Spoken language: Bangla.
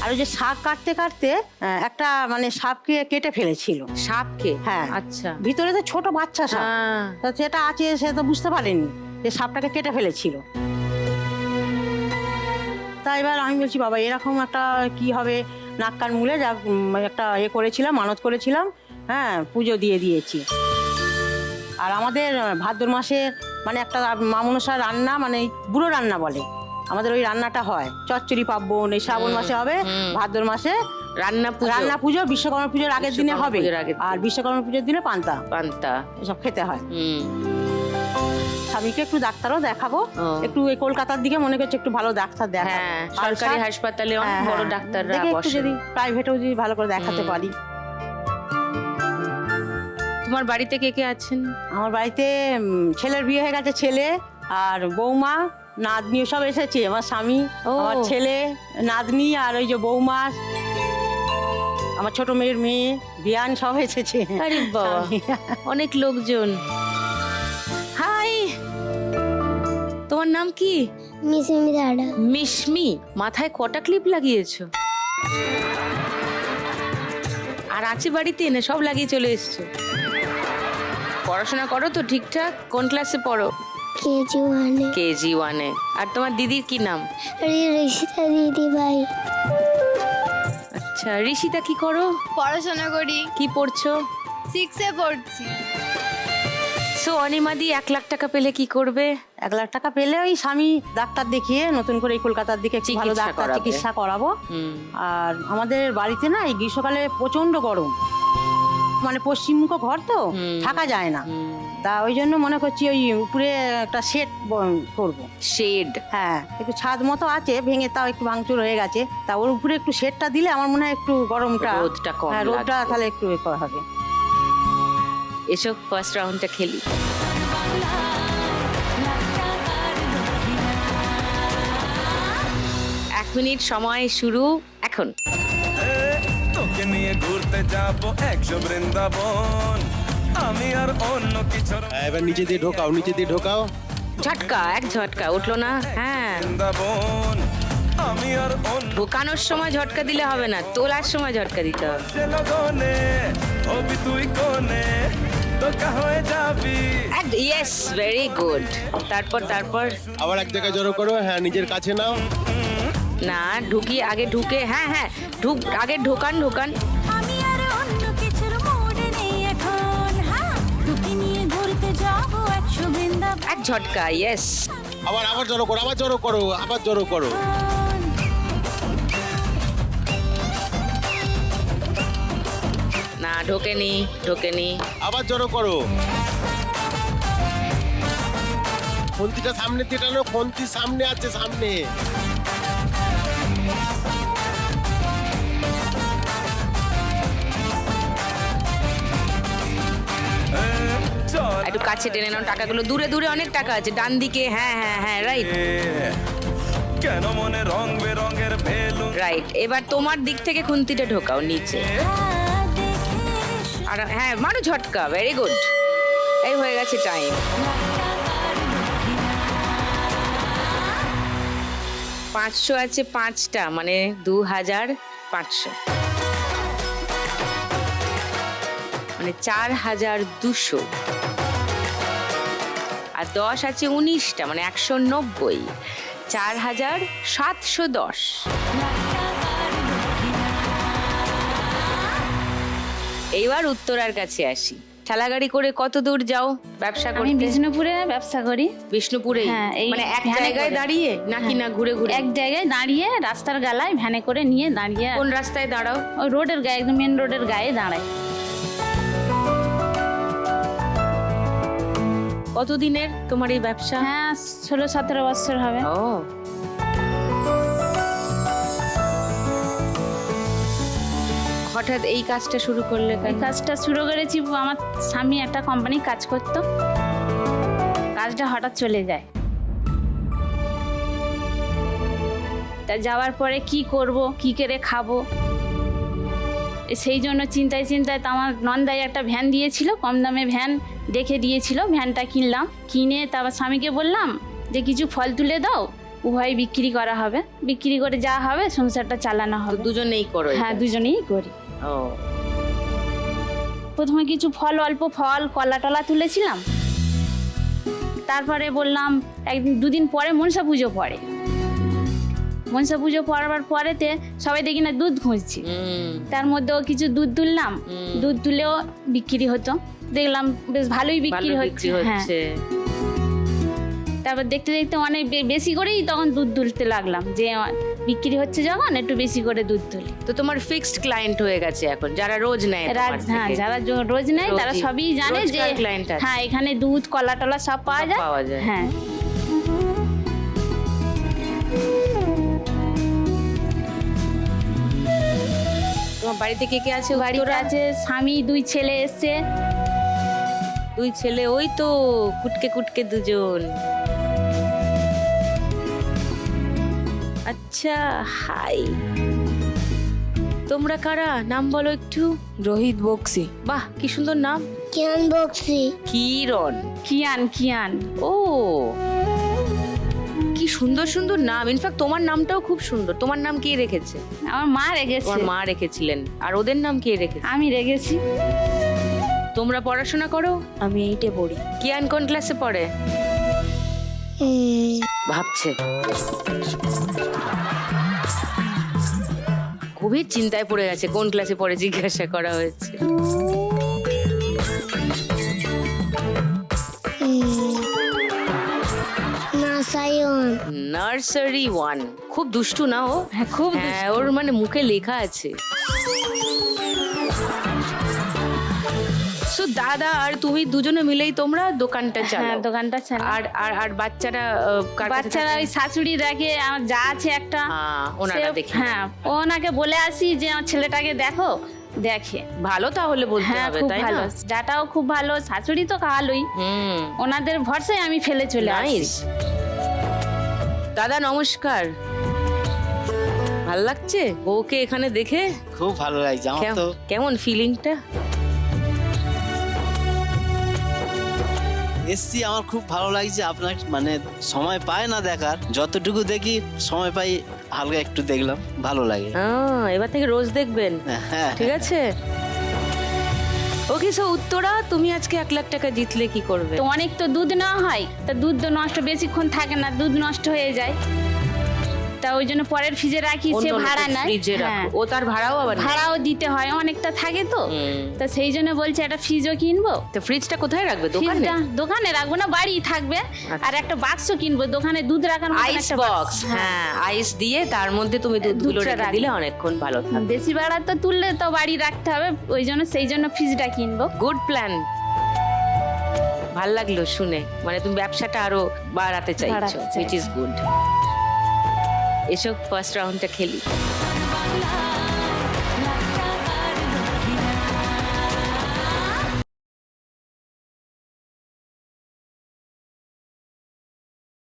আর ওই যে শাক কাটতে কাটতে একটা মানে সাপকে কেটে ফেলেছিল। সাপকে? হ্যাঁ। আচ্ছা। ভিতরে তো ছোট বাচ্চা সাপ, তা সেটা আছে সে তো বুঝতে পারেনি যে সাপটাকে কেটে ফেলেছিল। তা এবার আমি বলছি বাবা এরকম একটা কি হবে, নাক কান মুলে যা একটা করেছিলাম, মানত করেছিলাম, হ্যাঁ পুজো দিয়ে দিয়েছি। আর আমাদের ভাদ্র মাসে মানে একটা মা মনসার রান্না, মানে বুড়ো রান্না বলে, আমাদের ওই রান্নাটা হয়। চচ্চড়ি পার্বণ এই শ্রাবণ মাসে হবে, ভাদ্র মাসে রান্না পুজো বিশ্বকর্মা পুজোর আগের দিনে হবে। আর বিশ্বকর্মা পুজোর দিনে পান্তা এসব খেতে হয়। স্বামীকে একটু ডাক্তারও দেখাবো, একটু এই কলকাতার দিকে মনে করছে একটু ভালো ডাক্তার দেখাবো। সরকারি হাসপাতালে অনেক বড় ডাক্তাররা বসে, যদি প্রাইভেটেও যদি ভালো করে দেখাতে পারি। তোমার বাড়িতে কে কে আছেন? আমার বাড়িতে ছেলের বিয়ে হয়ে গেছে, ছেলে আর বৌমা নাতনি সব এসেছে। আমার স্বামী, আমার ছেলে, নাতনি আর ওই যে বৌমা, আমার ছোট মেয়ের মেয়ে বিয়ান সব এসেছে। আরে বাবা, অনেক লোকজন। হাই, তোমার নাম কি? মিসমি দাদা। মিশমি। মাথায় কটা ক্লিপ লাগিয়েছো? আর আছে বাড়িতে না সব লাগিয়ে চলে এসছো? পড়াশোনা করো তো ঠিকঠাক? কোন ক্লাসে পড়ো? কেজি ওয়ানে। আর তোমার দিদির কি নাম? ঋষিতা দিদি ভাই। আচ্ছা, ঋষিতা কি করো? পড়াশোনা করি। কি পড়ছো? 6 এ পড়ছি। সো অনিমাদি 1 লাখ টাকা পেলে কি করবে? 1 লাখ টাকা পেলে ওই স্বামী ডাক্তার দেখিয়ে নতুন করে এই কলকাতার দিকে একটু ভালো ডাক্তার চিকিৎসা করাবো। আর আমাদের বাড়িতে না এই গ্রীষ্মকালে প্রচন্ড গরম, মানে পশ্চিমমুখ ঘর তো থাকা যায় না। তা ওই জন্য মনে করছি ওই উপরে একটা শেড করবো। শেড? হ্যাঁ, একটু ছাদ মতো আছে, ভেঙে তাও একটু ভাঙচুর হয়ে গেছে। তা ওর উপরে একটু শেডটা দিলে আমার মনে হয় একটু গরমটা, রোদটা কম, রোদটা তাহলে একটু হবে। এসব ফার্স্ট রাউন্ডটা খেলি। এক মিনিট সময় শুরু এখন। তোকে নিয়ে ঘুরতে যাব 100 বৃন্দাবন, আমি আর অন্য কিছু। এবার নিচে দিয়ে ঢোকাও, নিচে দিয়ে ঢোকাও। ঝটকা, এক ঝটকা উঠলো না? হ্যাঁ, বৃন্দাবন আমি আর অন্য। ঢোকানোর সময় ঝটকা দিলে হবে না, তোলার সময় ঝটকা দিতে হবে। লগনে হবি তুই কোনে, তোকা হয়ে যাবি। Yes, very good. তারপর আবার এক জায়গায় জড়ো করো। হ্যাঁ, নিজের কাছে নাও। না, ঢুকি আগে, ঢুকে হ্যাঁ আগে ঢোকান। আমি আর অন্য কিছুর মুডে নেই এখন, হ্যাঁ তোকে নিয়ে ঘুরতে যাব 100 বৃন্দাবন। এক ঝটকা, ইয়েস। আবার জড়ো করো, আবার জড়ো করো। না, ঢোকেনি। আবার জড়ো করো। খন্তিটা সামনে দিয়ে টানো, খন্তি সামনে আছে, সামনে। একটু কাছে টেনে নাও টাকাগুলো, দূরে অনেক টাকা আছে ডান দিকে। হ্যাঁ, রাইট। কেন মনে রং বেরঙের বেলুন। রাইট, এবার তোমার দিক থেকে খুন্তিটা ঢোকাও নিচে। আর হ্যাঁ, মারো ঝটকা, ভেরি গুড। এই হয়ে গেছে টাইম। 500 আছে 5টা, মানে 2500, মানে 4200। আর 10 আছে 19টা, মানে 190, 4710। এইবার উত্তরার কাছে আসি। ঠেলাগাড়ি করে কত দূর যাও ব্যবসা করতে? আমি বিষ্ণুপুরে ব্যবসা করি। বিষ্ণুপুরে? হ্যাঁ, এই মানে এক ভ্যানে জায়গায় করে। দাঁড়িয়ে নাকি না ঘুরে এক জায়গায় দাঁড়িয়ে রাস্তার গালায় ভ্যানে করে নিয়ে দাঁড়িয়ে। কোন রাস্তায় দাঁড়াও? ওই রোডের গায়ে, একদম মেন রোডের গায়ে দাঁড়ায়। কতদিনের তোমার এই ব্যবসা? হ্যাঁ, 16-17 বছর হবে। ও, হঠাৎ এই কাজটা শুরু করলে এই কেন? কাজটা শুরু করেছি, আমার স্বামী একটা কোম্পানি কাজ করতো, কাজটা হঠাৎ চলে যায়। তা যাওয়ার পরে কি করব, কি করে খাবো, সেই জন্য চিন্তায় তো আমার নন্দাই একটা ভ্যান দিয়েছিল, কম দামে ভ্যান দেখে দিয়েছিল, ভ্যানটা কিনলাম। কিনে তারপর স্বামীকে বললাম যে কিছু ফল তুলে দাও, উভয় বিক্রি করা হবে, বিক্রি করে যা হবে সংসারটা চালানো তো হবে। দুজনেই করো হ্যাঁ, এটা? দুজনেই করি। ও প্রথমে কিছু ফল, অল্প ফল, কলা টলা তুলেছিলাম। তারপরে বললাম একদিন দুদিন পরে মনসা পুজো পড়ে, মনসা পুজো পড়ার পরেতে সবাই দেখি না দুধ খুঁজছি, তার মধ্যেও কিছু দুধ তুললাম, দুধ তুলেও বিক্রি হতো, দেখলাম বেশ ভালোই বিক্রি ভালো হচ্ছে। বিক্রি হ্যাঁ, হচ্ছে। তারপর দেখতে দেখতে অনেক বেশি করেই তখন দুধ তুলতে লাগলাম, যে বিক্রি হচ্ছে যখন একটু বেশি করে দুধ তুলি। তো তোমার ফিক্সড ক্লায়েন্ট হয়ে গেছে এখন, যারা রোজ নেয় তোমার হ্যাঁ, থেকে? যারা রোজ নেয় তারা রোজই। সবই জানে যে রোজকার client আছে। হ্যাঁ, এখানে দুধ, কলা টলা সব পাওয়া সব যায়। পাওয়া যায়। হ্যাঁ, তোমার বাড়িতে কে কে আছে? বাড়িতে উত্তরা? আছে স্বামী, 2 ছেলে এসছে। 2 ছেলে, ওই তো কুটকে কুটকে দুজন। আচ্ছা, হাই। তোমরা কারা? নাম বলো একটু। রোহিত বক্সি। বাহ, কি সুন্দর নাম। কেমন বকছি? কিরণ। কিয়ান। ও, কি সুন্দর সুন্দর নাম। ইনফ্যাক্ট তোমার নামটাও খুব সুন্দর। তোমার নাম কে রেখেছে? আমার মা রেগেছে। তোমার মা রেখেছিলেন। আর ওদের নাম কে রেখেছে? আমি রেগেছি। তোমরা পড়াশোনা করো? আমি 8-এ পড়ি। কিয়ান কোন ক্লাসে পড়ে? ভাবছে। খুবই চিন্তায় পড়ে গেছে, কোন ক্লাসে পড়ে জিজ্ঞাসা করা হয়েছে। না সায়ন। নার্সারি 1। খুব দুষ্টু না ও? হ্যাঁ, খুব হ্যাঁ, ওর মানে মুখে লেখা আছে। So, দাদা আর তুমি দুজনে মিলেই তোমরা দোকানটা হ্যাঁ, চালাও? দোকানটা চালাই। আর আর আর বাচ্চারা কার কাছে বাচ্চারা থাকে? ওই শাশুড়ি দেখে, আমার যা আছে একটা, ওনারা সে- দেখে। হ্যাঁ, ওনাকে বলে আসি যে আমার ছেলেটাকে দেখো, দেখে। ভালো তাহলে বলতে হ্যাঁ, হবে, খুব তাই ভালো, না? যাটাও খুব ভালো, শাশুড়ি তো ভালোই। হুম, ওনাদের ভরসায় আমি ফেলে চলে আসি। নাইস। দাদা নমস্কার। ভাল লাগছে বউকে এখানে দেখে? খুব ভালো লাগছে আমার তো। কেমন ফিলিংটা? এসছি, আমার খুব ভালো লাগছে। আপনার মানে সময় পায় না দেখার, যতটুকু দেখি সময় পাই হালকা একটু দেখলাম, ভালো লাগে। এবার থেকে রোজ দেখবেন, হ্যাঁ, ঠিক আছে? ওকে, সো উত্তরা, তুমি আজকে 1 লাখ টাকা জিতলে কি করবে? তো অনেক তো দুধ নেওয়া হয়, তা দুধ তো নষ্ট বেশিক্ষণ থাকে না, দুধ নষ্ট হয়ে যায়, তা ওই জন্য পরের ফ্রিজে রাখি, সে ভাড়া নেয়। ফ্রিজে হ্যাঁ, রাখো। ও তার ভাড়াও আবার নেয়? ভাড়াও দিতে হয়, অনেকটা থাকে তো। হুম। তা সেই জন্য বলছে একটা ফ্রিজও কিনবো। তো ফ্রিজটা কোথায় রাখবে? দোকানে? ফ্রিজটা দোকানে রাখবো না, বাড়ি থাকবে। আর একটা বাক্স কিনবো, দোকানে দুধ রাখার মতন আইস একটা বক্স। হ্যাঁ, আইস দিয়ে তার মধ্যে তুমি দুধগুলো দুধটা রেখে রাখবে। দিলে অনেকক্ষণ ভালো থাকবে। বেশি ভাড়া তো তুললে তো বাড়ি রাখতে হবে, ওই জন্য সেই জন্য ফ্রিজটা কিনবো। Good plan. ভাল লাগলো শুনে, মানে তুমি ব্যবসাটা আরো বাড়াতে চাইছো, বাড়াতে চাইছি। which is good. এসো ফার্স্ট রাউন্ডটা খেলি। বাংলা